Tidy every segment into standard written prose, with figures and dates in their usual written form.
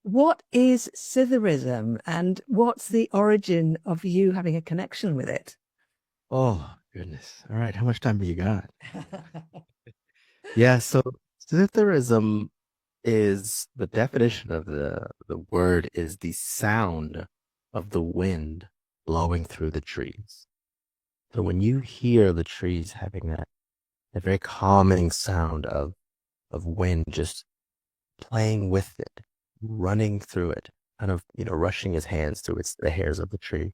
What is Scytherism and what's the origin of you having a connection with it? Oh, goodness. All right. How much time do you got? Yeah. So Scythiarism is the definition of the word is the sound of the wind blowing through the trees. So when you hear the trees having that very calming sound of wind just playing with it, running through it, kind of, rushing his hands through the hairs of the tree.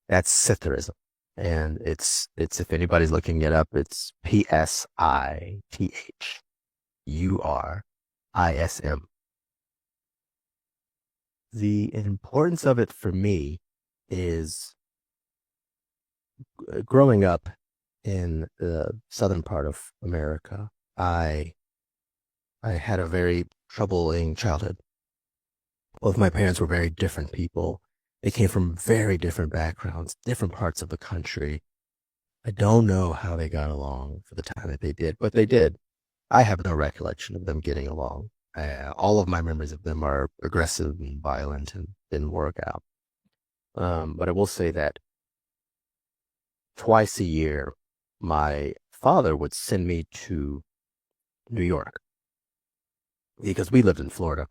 That's Scythiarism. And it's if anybody's looking it up, it's Psithurism. The importance of it for me is growing up in the southern part of America. I had a very troubling childhood. Both my parents were very different people. They came from very different backgrounds, different parts of the country. I don't know how they got along for the time that they did, but they did. I have no recollection of them getting along. All of my memories of them are aggressive and violent and didn't work out. But I will say that twice a year, my father would send me to New York because we lived in Florida.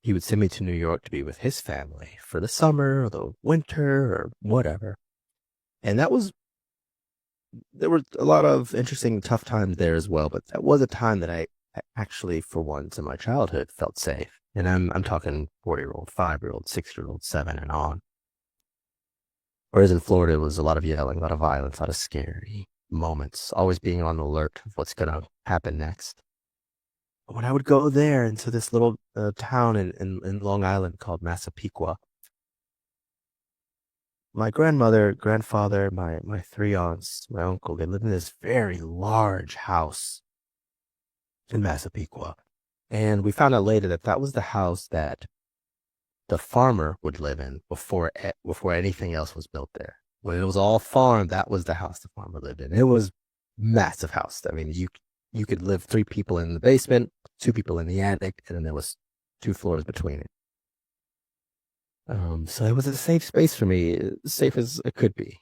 He would send me to New York to be with his family for the summer or the winter or whatever. And there were a lot of interesting, tough times there as well. But that was a time that I actually, for once in my childhood, felt safe. And I'm talking 4-year-old, 5-year-old, 6-year-old, 7 and on. Whereas in Florida, it was a lot of yelling, a lot of violence, a lot of scary moments, always being on alert of what's going to happen next. But when I would go there into this little town in Long Island called Massapequa, my grandmother, grandfather, my three aunts, my uncle, they lived in this very large house in Massapequa. And we found out later that that was the house that the farmer would live in before anything else was built there. When it was all farm, that was the house the farmer lived in. It was massive house. I mean, you could live 3 people in the basement, 2 people in the attic, and then there was 2 floors between it. So it was a safe space for me, as safe as it could be.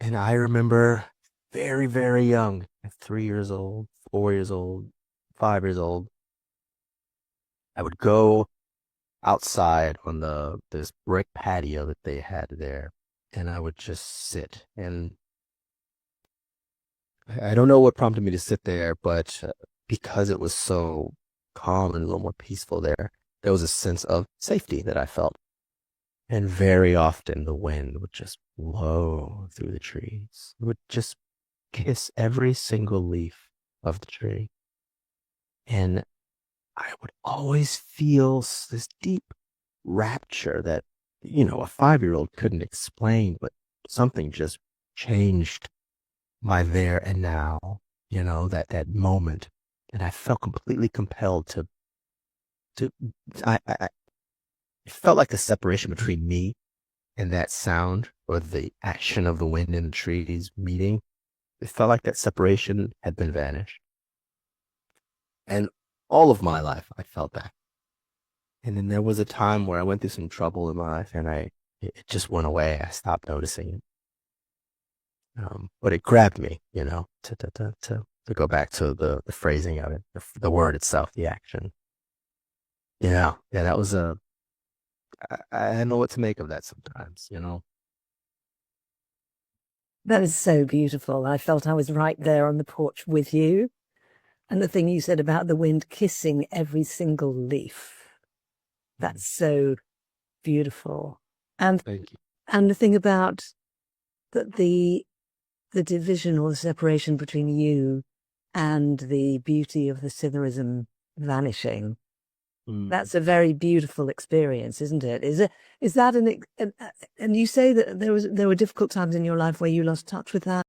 And I remember very, very young, at 3 years old, 4 years old, 5 years old, I would go outside on the this brick patio that they had there, and I would just sit. And I don't know what prompted me to sit there, but because it was so calm and a little more peaceful there was a sense of safety that I felt. And very often the wind would just blow through the trees. It would just kiss every single leaf of the tree. And I would always feel this deep rapture that, a 5-year-old couldn't explain, but something just changed my there and now, that moment. And I felt completely compelled to, I it felt like the separation between me and that sound or the action of the wind in the trees meeting. It felt like that separation had been vanished. And all of my life, I felt that. And then there was a time where I went through some trouble in my life and it just went away. I stopped noticing it. But it grabbed me, to go back to the phrasing of it, the word itself, the action. Yeah, that was I don't know what to make of that sometimes. That is so beautiful. I felt I was right there on the porch with you. And the thing you said about the wind kissing every single leaf, that's so beautiful. And Thank you. and the thing about that the division or the separation between you and the beauty of the Scytherism vanishing. Mm. That's a very beautiful experience, isn't it? Is that and you say that there were difficult times in your life where you lost touch with that?